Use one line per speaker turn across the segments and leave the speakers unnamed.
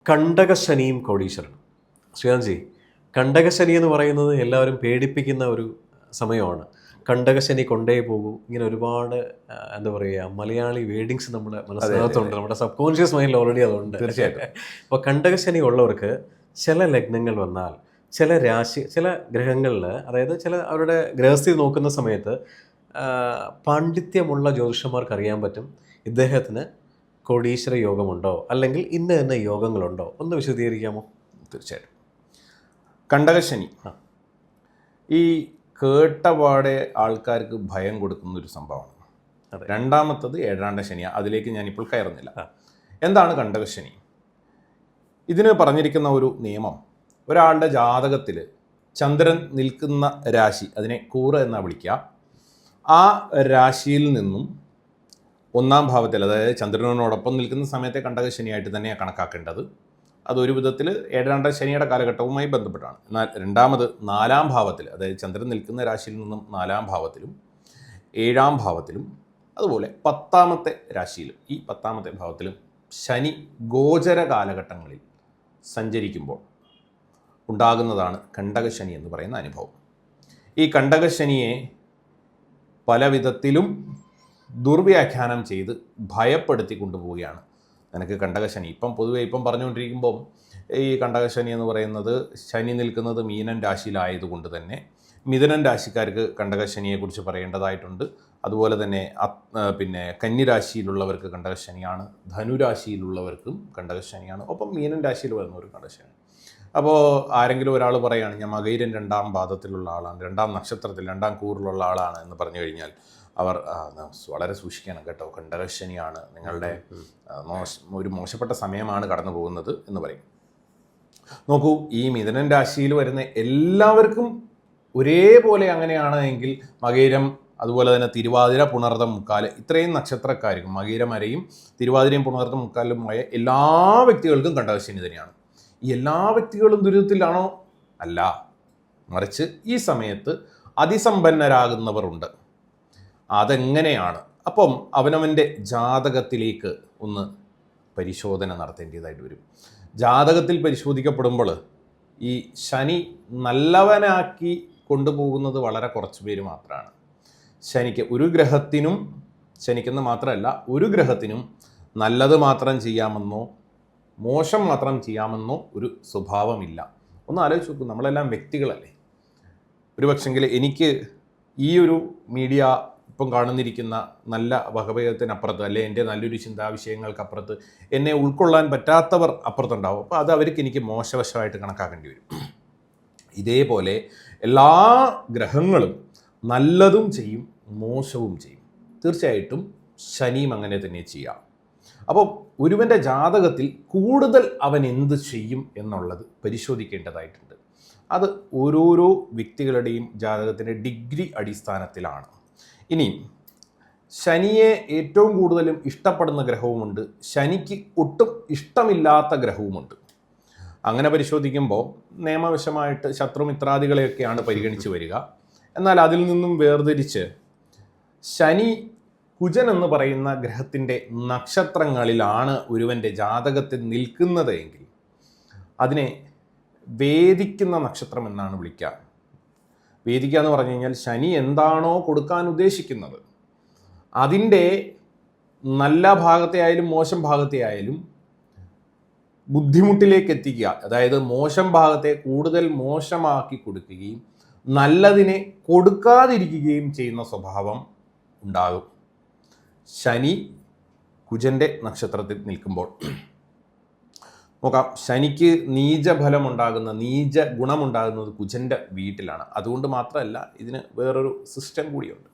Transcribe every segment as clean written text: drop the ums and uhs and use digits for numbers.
കണ്ടകശനിയും കോടീശ്വരനും. ശ്രീകാന്ത്ജി, കണ്ടകശനി എന്ന് പറയുന്നത് എല്ലാവരും പേടിപ്പിക്കുന്ന ഒരു സമയമാണ്. കണ്ടകശനി കൊണ്ടേ പോകൂ, ഇങ്ങനെ ഒരുപാട് എന്താ പറയുക, മലയാളി വേഡിങ്സ് നമ്മുടെ മനസ്സിനകത്തുണ്ട്, നമ്മുടെ സബ് കോൺഷ്യസ് മൈൻഡിൽ ഓൾറെഡി അതുണ്ട്.
തീർച്ചയായിട്ടും.
അപ്പോൾ കണ്ടകശനി ഉള്ളവർക്ക് ചില ലഗ്നങ്ങൾ വന്നാൽ, ചില ഗ്രഹങ്ങളിൽ, അതായത് ചില അവരുടെ ഗ്രഹസ്ഥിതി നോക്കുന്ന സമയത്ത് പാണ്ഡിത്യമുള്ള ജ്യോതിഷന്മാർക്ക് അറിയാൻ പറ്റും ഇദ്ദേഹത്തിന് കോടീശ്വര യോഗമുണ്ടോ, അല്ലെങ്കിൽ ഇന്ന യോഗങ്ങളുണ്ടോ, ഒന്ന് വിശദീകരിക്കാമോ?
തീർച്ചയായിട്ടും. കണ്ടകശനി ഈ കേട്ടപാടെ ആൾക്കാർക്ക് ഭയം കൊടുക്കുന്ന ഒരു സംഭവമാണ്. രണ്ടാമത്തത് ഏഴാണ്ട ശനിയാണ്. അതിലേക്ക് ഞാനിപ്പോൾ കയറുന്നില്ല. എന്താണ് കണ്ടകശനി? ഇതിന് പറഞ്ഞിരിക്കുന്ന ഒരു നിയമം, ഒരാളുടെ ജാതകത്തിൽ ചന്ദ്രൻ നിൽക്കുന്ന രാശി, അതിനെ കൂറ് എന്നാണ് വിളിക്കുക, ആ രാശിയിൽ നിന്നും ഒന്നാം ഭാവത്തിൽ, അതായത് ചന്ദ്രനോടൊപ്പം നിൽക്കുന്ന സമയത്തെ കണ്ടകശനിയായിട്ട് തന്നെയാണ് കണക്കാക്കേണ്ടത്. അതൊരു വിധത്തിൽ ഏഴാണ്ട ശനിയുടെ കാലഘട്ടവുമായി ബന്ധപ്പെട്ടാണ്. എന്നാൽ രണ്ടാമത് നാലാം ഭാവത്തിൽ, അതായത് ചന്ദ്രൻ നിൽക്കുന്ന രാശിയിൽ നിന്നും നാലാം ഭാവത്തിലും ഏഴാം ഭാവത്തിലും അതുപോലെ 10ാമത്തെ രാശിയിലും ഈ 10ാമത്തെ ഭാവത്തിലും ശനി ഗോചര കാലഘട്ടങ്ങളിൽ സഞ്ചരിക്കുമ്പോൾ ഉണ്ടാകുന്നതാണ് കണ്ടകശനി എന്ന് പറയുന്ന അനുഭവം. ഈ കണ്ടകശനിയെ പല വിധത്തിലും ദുർവ്യാഖ്യാനം ചെയ്ത് ഭയപ്പെടുത്തി കൊണ്ടുപോവുകയാണ്. നിനക്ക് കണ്ടകശനി പൊതുവെ പറഞ്ഞുകൊണ്ടിരിക്കുമ്പം ഈ കണ്ടകശനി എന്ന് പറയുന്നത് ശനി നിൽക്കുന്നത് മീനൻ രാശിയിലായതുകൊണ്ട് തന്നെ മിഥുനൻ രാശിക്കാർക്ക് കണ്ടകശനിയെക്കുറിച്ച് പറയേണ്ടതായിട്ടുണ്ട്. അതുപോലെ തന്നെ പിന്നെ കന്നിരാശിയിലുള്ളവർക്ക് കണ്ടകശനിയാണ്, ധനുരാശിയിലുള്ളവർക്കും കണ്ടകശനിയാണ്, ഒപ്പം മീനൻ രാശിയിൽ വരുന്നവർക്ക് കണ്ടകശനിയാണ്. അപ്പോൾ ആരെങ്കിലും ഒരാൾ പറയുകയാണ് ഞാൻ മകയിരൻ 2ാം പാദത്തിലുള്ള ആളാണ്, 2ാം നക്ഷത്രത്തിൽ 2ാം കൂറിലുള്ള ആളാണ് എന്ന് പറഞ്ഞു കഴിഞ്ഞാൽ അവർ വളരെ സൂക്ഷിക്കണം കേട്ടോ, കണ്ടകശനിയാണ്, നിങ്ങളുടെ ഒരു മോശപ്പെട്ട സമയമാണ് കടന്നു പോകുന്നത് എന്ന് പറയും. നോക്കൂ, ഈ മിഥുനൻ രാശിയിൽ വരുന്ന എല്ലാവർക്കും ഒരേപോലെ അങ്ങനെയാണ് എങ്കിൽ മകയിരം, അതുപോലെ തന്നെ തിരുവാതിര, പുണർതം, മുക്കാല്, ഇത്രയും നക്ഷത്രക്കാർക്കും മകയിരമരയും തിരുവാതിരയും പുണർതം മുക്കാലുമായ എല്ലാ വ്യക്തികൾക്കും കണ്ടകശനി തന്നെയാണ്. ഈ എല്ലാ വ്യക്തികളും ദുരിതത്തിലാണോ? അല്ല, മറിച്ച് ഈ സമയത്ത് അതിസമ്പന്നരാകുന്നവർ ഉണ്ട്. അതെങ്ങനെയാണ്? അപ്പം അവനവൻ്റെ ജാതകത്തിലേക്ക് ഒന്ന് പരിശോധന നടത്തേണ്ടതായിട്ട് വരും. ജാതകത്തിൽ പരിശോധിക്കപ്പെടുമ്പോൾ ഈ ശനി നല്ലവനാക്കി കൊണ്ടുപോകുന്നത് വളരെ കുറച്ച് പേര് മാത്രമാണ്. ശനിക്ക് ഒരു ഗ്രഹത്തിനും, ശനിക്കെന്ന് മാത്രമല്ല ഒരു ഗ്രഹത്തിനും നല്ലത് മാത്രം ചെയ്യാമെന്നോ മോശം മാത്രം ചെയ്യാമെന്നോ ഒരു സ്വഭാവമില്ല. ഒന്ന് ആലോചിച്ച് നോക്കൂ, നമ്മളെല്ലാം വ്യക്തികളല്ലേ. ഒരു പക്ഷെങ്കിൽ എനിക്ക് ഈ ഒരു മീഡിയ ഇപ്പം കാണുന്നിരിക്കുന്ന നല്ല വകഭേദത്തിനപ്പുറത്ത്, അല്ലെ എൻ്റെ നല്ലൊരു ചിന്താവിഷയങ്ങൾക്കപ്പുറത്ത് എന്നെ ഉൾക്കൊള്ളാൻ പറ്റാത്തവർ അപ്പുറത്തുണ്ടാവും. അപ്പോൾ അത് അവർക്ക് എനിക്ക് മോശവശമായിട്ട് കണക്കാക്കേണ്ടി വരും. ഇതേപോലെ എല്ലാ ഗ്രഹങ്ങളും നല്ലതും ചെയ്യും മോശവും ചെയ്യും. തീർച്ചയായിട്ടും ശനിയും അങ്ങനെ തന്നെ ചെയ്യാം. അപ്പോൾ ഒരുവൻ്റെ ജാതകത്തിൽ കൂടുതൽ അവൻ എന്ത് ചെയ്യും എന്നുള്ളത് പരിശോധിക്കേണ്ടതായിട്ടുണ്ട്. അത് ഓരോരോ വ്യക്തികളുടെയും ജാതകത്തിൻ്റെ ഡിഗ്രി അടിസ്ഥാനത്തിലാണ്. ഇനി ശനിയെ ഏറ്റവും കൂടുതലും ഇഷ്ടപ്പെടുന്ന ഗ്രഹവുമുണ്ട്, ശനിക്ക് ഒട്ടും ഇഷ്ടമില്ലാത്ത ഗ്രഹവുമുണ്ട്. അങ്ങനെ പരിശോധിക്കുമ്പോൾ നിയമവശമായിട്ട് ശത്രുമിത്രാദികളെയൊക്കെയാണ് പരിഗണിച്ച് വരിക. എന്നാൽ അതിൽ നിന്നും വേർതിരിച്ച് ശനി കുജൻ എന്ന് പറയുന്ന ഗ്രഹത്തിൻ്റെ നക്ഷത്രങ്ങളിലാണ് ഒരുവൻ്റെ ജാതകത്തിൽ നിൽക്കുന്നത് എങ്കിൽ അതിനെ വേദിക്കുന്ന നക്ഷത്രം എന്നാണ് വിളിക്കുക. വേദിക്കുക എന്ന് പറഞ്ഞു കഴിഞ്ഞാൽ ശനി എന്താണോ കൊടുക്കാൻ ഉദ്ദേശിക്കുന്നത് അതിൻ്റെ നല്ല ഭാഗത്തെ ആയാലും മോശം ഭാഗത്തെ ആയാലും ബുദ്ധിമുട്ടിലേക്ക് എത്തിക്കുക. അതായത് മോശം ഭാഗത്തെ കൂടുതൽ മോശമാക്കി കൊടുക്കുകയും നല്ലതിനെ കൊടുക്കാതിരിക്കുകയും ചെയ്യുന്ന സ്വഭാവം ഉണ്ടാകും ശനി കുജൻ്റെ നക്ഷത്രത്തിൽ നിൽക്കുമ്പോൾ. നോക്കാം, ശനിക്ക് നീചഫലം ഉണ്ടാകുന്ന, നീച ഗുണമുണ്ടാകുന്നത് കുജൻ്റെ വീട്ടിലാണ്. അതുകൊണ്ട് മാത്രമല്ല, ഇതിന് വേറൊരു സിസ്റ്റം കൂടിയുണ്ട്.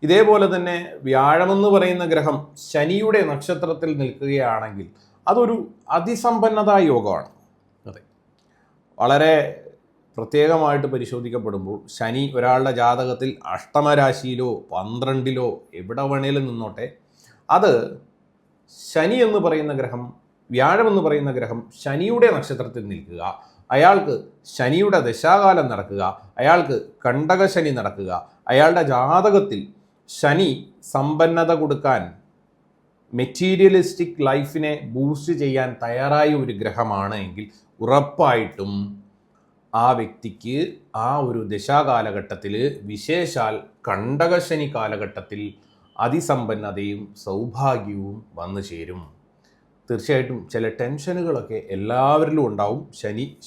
ഇതേപോലെ തന്നെ വ്യാഴമെന്ന് പറയുന്ന ഗ്രഹം ശനിയുടെ നക്ഷത്രത്തിൽ നിൽക്കുകയാണെങ്കിൽ അതൊരു അതിസമ്പന്നതാ യോഗമാണ്. അതെ, വളരെ പ്രത്യേകമായിട്ട് പരിശോധിക്കപ്പെടുമ്പോൾ ശനി ഒരാളുടെ ജാതകത്തിൽ അഷ്ടമരാശിയിലോ 12ലോ എവിടെ വേണേലും നിന്നോട്ടെ, അത് ശനി എന്ന് പറയുന്ന ഗ്രഹം, വ്യാഴം എന്ന് പറയുന്ന ഗ്രഹം ശനിയുടെ നക്ഷത്രത്തിൽ നിൽക്കുക, അയാൾക്ക് ശനിയുടെ ദശാകാലം നടക്കുക, അയാൾക്ക് കണ്ടകശനി നടക്കുക, അയാളുടെ ജാതകത്തിൽ ശനി സമ്പന്നത കൊടുക്കാൻ മെറ്റീരിയലിസ്റ്റിക് ലൈഫിനെ ബൂസ്റ്റ് ചെയ്യാൻ തയ്യാറായ ഒരു ഗ്രഹമാണ് എങ്കിൽ ഉറപ്പായിട്ടും ആ വ്യക്തിക്ക് ആ ഒരു ദശാകാലഘട്ടത്തിൽ, വിശേഷാൽ കണ്ടകശനി കാലഘട്ടത്തിൽ അതിസമ്പന്നതയും സൗഭാഗ്യവും വന്നു ചേരും. തീർച്ചയായിട്ടും ചില ടെൻഷനുകളൊക്കെ എല്ലാവരിലും ഉണ്ടാവും.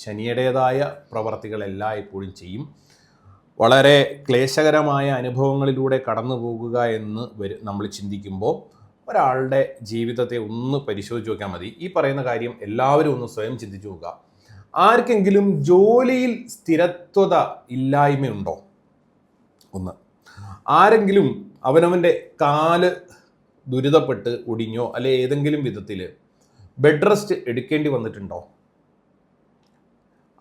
ശനിയുടേതായ പ്രവർത്തികൾ എല്ലായ്പ്പോഴും ചെയ്യും. വളരെ ക്ലേശകരമായ അനുഭവങ്ങളിലൂടെ കടന്നു പോകുക എന്ന് നമ്മൾ ചിന്തിക്കുമ്പോൾ ഒരാളുടെ ജീവിതത്തെ ഒന്ന് പരിശോധിച്ച് നോക്കിയാൽ മതി. ഈ പറയുന്ന കാര്യം എല്ലാവരും ഒന്ന് സ്വയം ചിന്തിച്ചു നോക്കുക. ആർക്കെങ്കിലും ജോലിയിൽ സ്ഥിരത്വത ഇല്ലായ്മയുണ്ടോ? ഒന്ന്. ആരെങ്കിലും അവനവൻ്റെ കാല് ദുരിതപ്പെട്ട് ഒടിഞ്ഞോ അല്ലെ ഏതെങ്കിലും വിധത്തിൽ ബെഡ് റെസ്റ്റ് എടുക്കേണ്ടി വന്നിട്ടുണ്ടോ?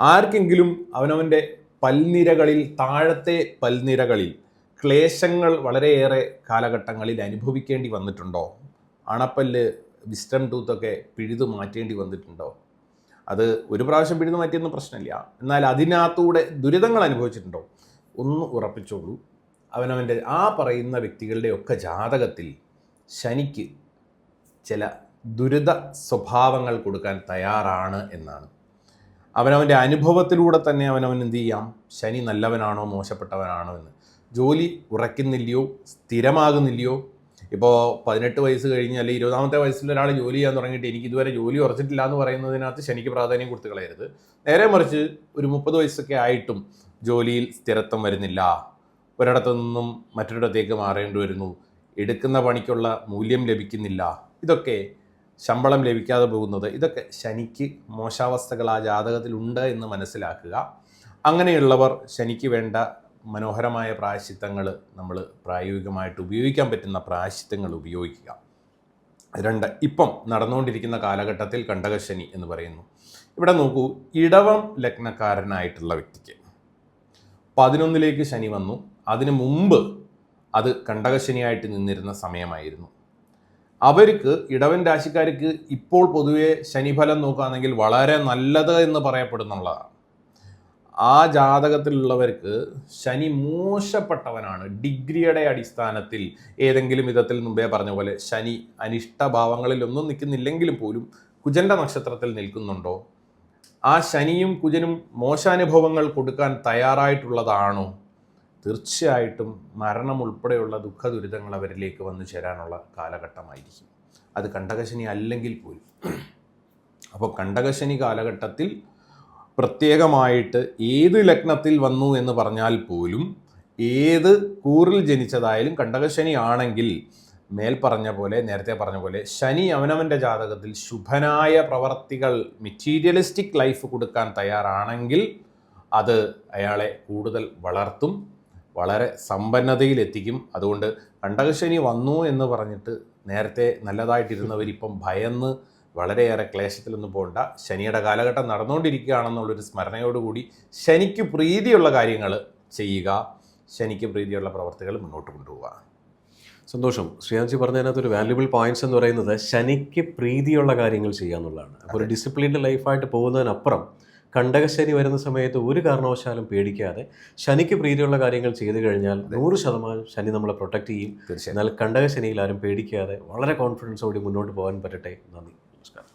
ആർക്കെങ്കിലും അവനവൻ്റെ പൽനിരകളിൽ, താഴത്തെ പൽനിരകളിൽ ക്ലേശങ്ങൾ വളരെയേറെ കാലഘട്ടങ്ങളിൽ അനുഭവിക്കേണ്ടി വന്നിട്ടുണ്ടോ? അണപ്പല്ല്, വിസ്റ്റം ടൂത്തൊക്കെ പിഴുതു മാറ്റേണ്ടി വന്നിട്ടുണ്ടോ? അത് ഒരു പ്രാവശ്യം പിഴുതു മാറ്റിയൊന്നും പ്രശ്നമില്ല, എന്നാൽ അതിനകത്തൂടെ ദുരിതങ്ങൾ അനുഭവിച്ചിട്ടുണ്ടോ? ഒന്ന് ഉറപ്പിച്ചോളൂ, അവനവൻ്റെ ആ പറയുന്ന വ്യക്തികളുടെയൊക്കെ ജാതകത്തിൽ ശനിക്ക് ചില ദുരിത സ്വഭാവങ്ങൾ കൊടുക്കാൻ തയ്യാറാണ് എന്നാണ്. അവനവൻ്റെ അനുഭവത്തിലൂടെ തന്നെ അവനവൻ എന്ത് ചെയ്യാം, ശനി നല്ലവനാണോ മോശപ്പെട്ടവനാണോ എന്ന്. ജോലി ഉറയ്ക്കുന്നില്ലയോ, സ്ഥിരമാകുന്നില്ലയോ? ഇപ്പോൾ 18 വയസ്സ് കഴിഞ്ഞ് അല്ലെങ്കിൽ 20-ാമത്തെ വയസ്സിൽ ഒരാൾ ജോലി ചെയ്യാൻ തുടങ്ങിയിട്ട് എനിക്ക് ഇതുവരെ ജോലി ഉറച്ചിട്ടില്ല എന്ന് പറയുന്നതിനകത്ത് ശനിക്ക് പ്രാധാന്യം കൊടുത്ത് കളയരുത്. നേരെ മറിച്ച് ഒരു 30 വയസ്സൊക്കെ ആയിട്ടും ജോലിയിൽ സ്ഥിരത്വം വരുന്നില്ല, ഒരിടത്തു നിന്നും മറ്റൊരിടത്തേക്ക് മാറേണ്ടി വരുന്നു, എടുക്കുന്ന പണിക്കുള്ള മൂല്യം ലഭിക്കുന്നില്ല, ഇതൊക്കെ ശമ്പളം ലഭിക്കാതെ പോകുന്നത്, ഇതൊക്കെ ശനിക്ക് മോശാവസ്ഥകൾ ആ ജാതകത്തിലുണ്ട് എന്ന് മനസ്സിലാക്കുക. അങ്ങനെയുള്ളവർ ശനിക്ക് വേണ്ട മനോഹരമായ പ്രായശ്ചിത്തങ്ങൾ നമ്മൾ പ്രായോഗികമായിട്ട് ഉപയോഗിക്കാൻ പറ്റുന്ന പ്രായശ്ചിത്തങ്ങൾ ഉപയോഗിക്കുക. 2, ഇപ്പം നടന്നുകൊണ്ടിരിക്കുന്ന കാലഘട്ടത്തിൽ കണ്ടകശനി എന്ന് പറയുന്നു. ഇവിടെ നോക്കൂ, ഇടവം ലഗ്നക്കാരനായിട്ടുള്ള വ്യക്തിക്ക് 11ലേക്ക് ശനി വന്നു. അതിനു മുമ്പ് അത് കണ്ടകശനിയായിട്ട് നിന്നിരുന്ന സമയമായിരുന്നു. അവർക്ക്, ഇടവൻ രാശിക്കാർക്ക് ഇപ്പോൾ പൊതുവെ ശനിഫലം നോക്കുകയാണെങ്കിൽ വളരെ നല്ലത് എന്ന് പറയപ്പെടുന്നുള്ളതാണ്. ആ ജാതകത്തിലുള്ളവർക്ക് ശനി മോശപ്പെട്ടവനാണ്. ഡിഗ്രിയുടെ അടിസ്ഥാനത്തിൽ ഏതെങ്കിലും വിധത്തിൽ മുമ്പേ പറഞ്ഞ പോലെ ശനി അനിഷ്ടഭാവങ്ങളിലൊന്നും നിൽക്കുന്നില്ലെങ്കിലും പോലും കുജൻ്റെ നക്ഷത്രത്തിൽ നിൽക്കുന്നുണ്ടോ? ആ ശനിയും കുജനും മോശാനുഭവങ്ങൾ കൊടുക്കാൻ തയ്യാറായിട്ടുള്ളതാണോ? തീർച്ചയായിട്ടും മരണം ഉൾപ്പെടെയുള്ള ദുഃഖ ദുരിതങ്ങൾ അവരിലേക്ക് വന്നു ചേരാനുള്ള കാലഘട്ടമായിരിക്കും. അത് കണ്ടകശനി അല്ലെങ്കിൽ പോലും. അപ്പോൾ കണ്ടകശനി കാലഘട്ടത്തിൽ പ്രത്യേകമായിട്ട് ഏത് ലഗ്നത്തിൽ വന്നു എന്ന് പറഞ്ഞാൽ പോലും, ഏത് കൂറിൽ ജനിച്ചതായാലും കണ്ടകശനി ആണെങ്കിൽ മേൽപ്പറഞ്ഞ പോലെ, നേരത്തെ പറഞ്ഞ പോലെ ശനി അവനവൻ്റെ ജാതകത്തിൽ ശുഭനായ പ്രവർത്തികൾ, മെറ്റീരിയലിസ്റ്റിക് ലൈഫ് കൊടുക്കാൻ തയ്യാറാണെങ്കിൽ അത് അയാളെ കൂടുതൽ വളർത്തും, വളരെ സമ്പന്നതയിലെത്തിക്കും. അതുകൊണ്ട് കണ്ടകശനി വന്നു എന്ന് പറഞ്ഞിട്ട് നേരത്തെ നല്ലതായിട്ടിരുന്നവരിപ്പം ഭയന്ന് വളരെയേറെ ക്ലേശത്തിലൊന്നും പോകണ്ട. ശനിയുടെ കാലഘട്ടം നടന്നുകൊണ്ടിരിക്കുകയാണെന്നുള്ളൊരു സ്മരണയോടുകൂടി ശനിക്ക് പ്രീതിയുള്ള കാര്യങ്ങൾ ചെയ്യുക, ശനിക്ക് പ്രീതിയുള്ള പ്രവർത്തികൾ മുന്നോട്ട് കൊണ്ടുപോവുക.
സന്തോഷം. ശ്രീനാഥ്ജി പറഞ്ഞതിനകത്തൊരു വാല്യുബിൾ പോയിന്റ്സ് എന്ന് പറയുന്നത് ശനിക്ക് പ്രീതിയുള്ള കാര്യങ്ങൾ ചെയ്യുക എന്നുള്ളതാണ്. അപ്പോൾ ഒരു ഡിസിപ്ലിൻഡ് ലൈഫായിട്ട് പോകുന്നതിനപ്പുറം കണ്ടകശനി വരുന്ന സമയത്ത് ഒരു കാരണവശാലും പേടിക്കാതെ ശനിക്ക് പ്രീതിയുള്ള കാര്യങ്ങൾ ചെയ്തു കഴിഞ്ഞാൽ 100% ശനി നമ്മളെ പ്രൊട്ടക്റ്റ് ചെയ്യും. എന്നാൽ കണ്ടകശനിയിൽ ആരും പേടിക്കാതെ വളരെ കോൺഫിഡൻസോടെ മുന്നോട്ട് പോകാൻ പറ്റട്ടെ. നന്ദി, നമസ്കാരം.